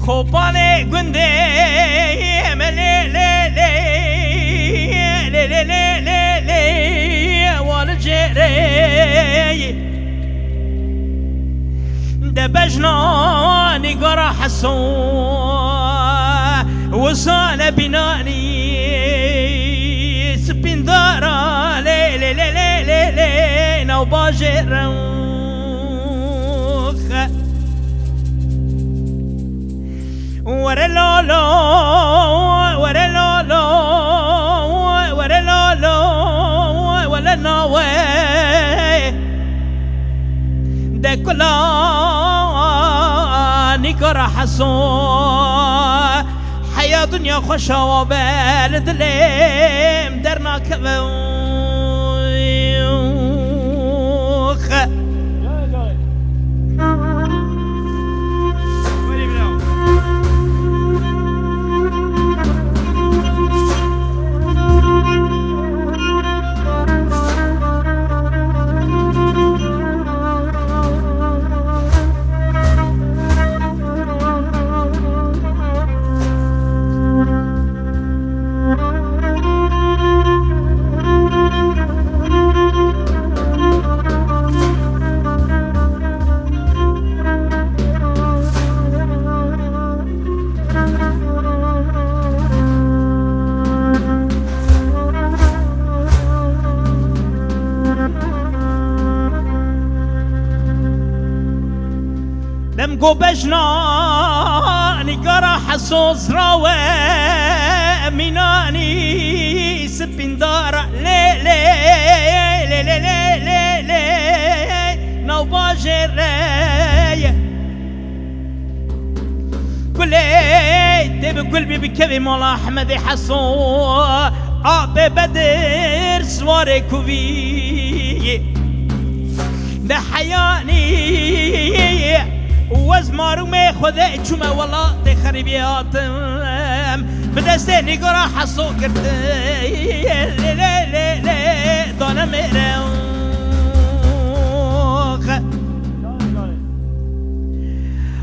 خوبانه گنده ملی لی لی لی لی لی لی لی والجري دبجنا نقر حسو وصال بناني سبين دارا لي لي لي لي لي لي نوباجر ورا لا لا ورا لا لا ورا لا لا ولا ناوي ده كلا نكر حسو حياة دنيا خوشا وبلد ليم درنا كبوخ لم قو بجنا نقرا حسوس راوي ميناني سبين دارا لي لي لي لي لي لي لي نوباجر كلي تبي قلبي بكذي مولا احمد حسو ابي بدر سواري كوفي ده حياني وازمارو ما خذ شوما والله تخربياتم بدستني قرا حصو كرت لا لا لا لا ضنا مروخ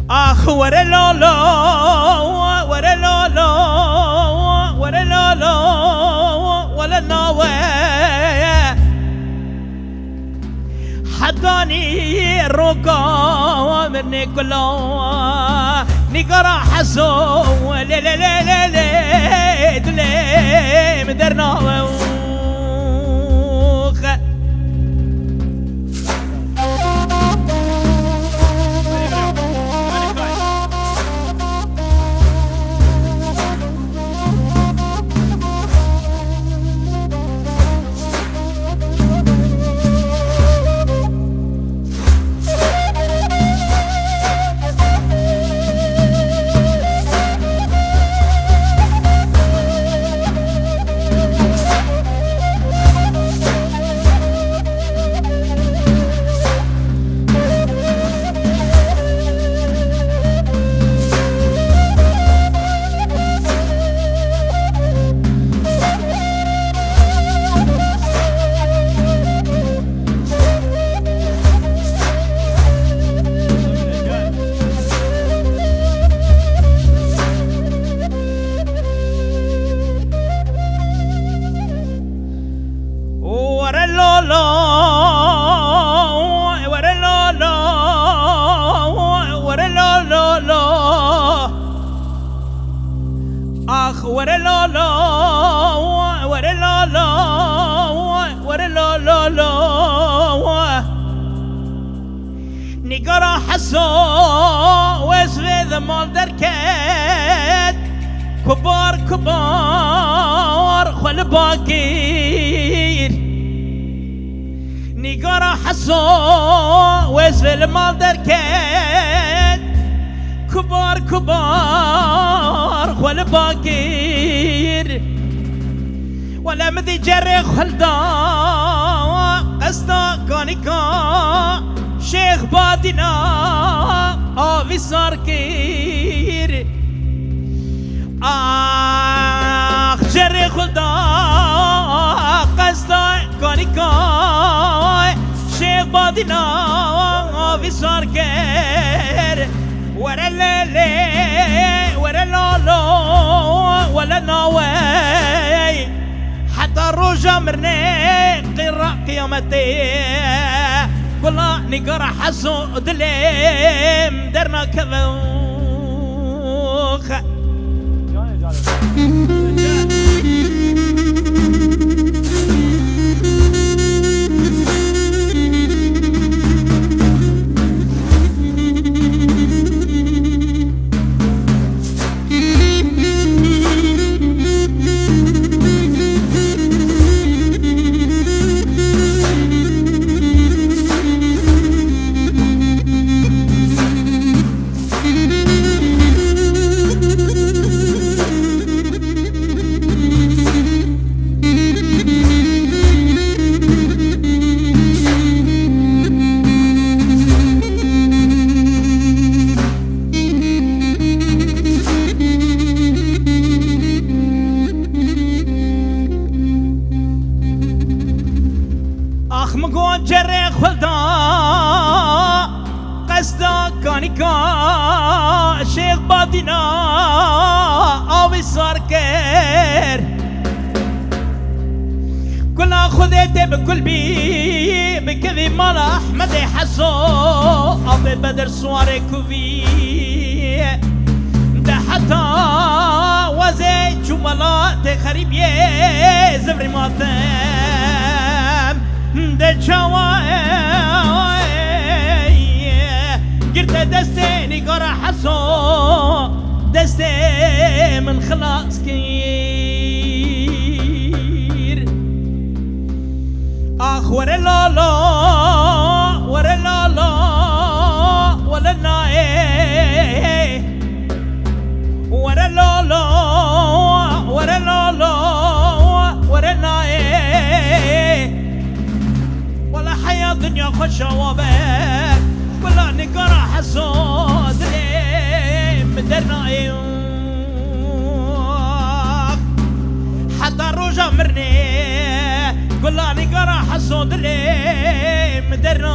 اخ ورا لا لا ورا لا لا ورا لا لا ولا ناوي حداني الرقا مني كله نقرا حسو لا لا لا لا لا دلي مدرنا حسو واسفي ذا مال دركات كبار كبار خل باكير نيقرا حسو واسفي المال دركات كبار كبار خل باكير ولا مدي جري خلدا قصدا كانيكا شيخ بادنا آوي ساركير جري خلدا قصدا كانيكا شيخ بادنا آوي ساركير ورا ليلي ورا لولو ولا ناوي حتى الرجا مرني قراء قيامتي والله نقرا حسو دليم درنا كذوخ جري خلدا قصدا كانيكا شيخ بادنا آوي ساركر كلها خذيته بكل بي بكذي مال أحمد حسو أبي بدر سواري كوفي ده حتى وزي جملات خريبية زبري ماتم ده جواي قرت دستي نقرا حسو دستي من خلاص كير اخ ورا لا لا ورا لا لا ولا ناي ورا لا لا ورا لا لا ورا ناي حياة دنيا خوش وباك ولا نقرا حسود ليه مدرنا حتى الرجا مرني ولا نقرا حسود ليه مدرنا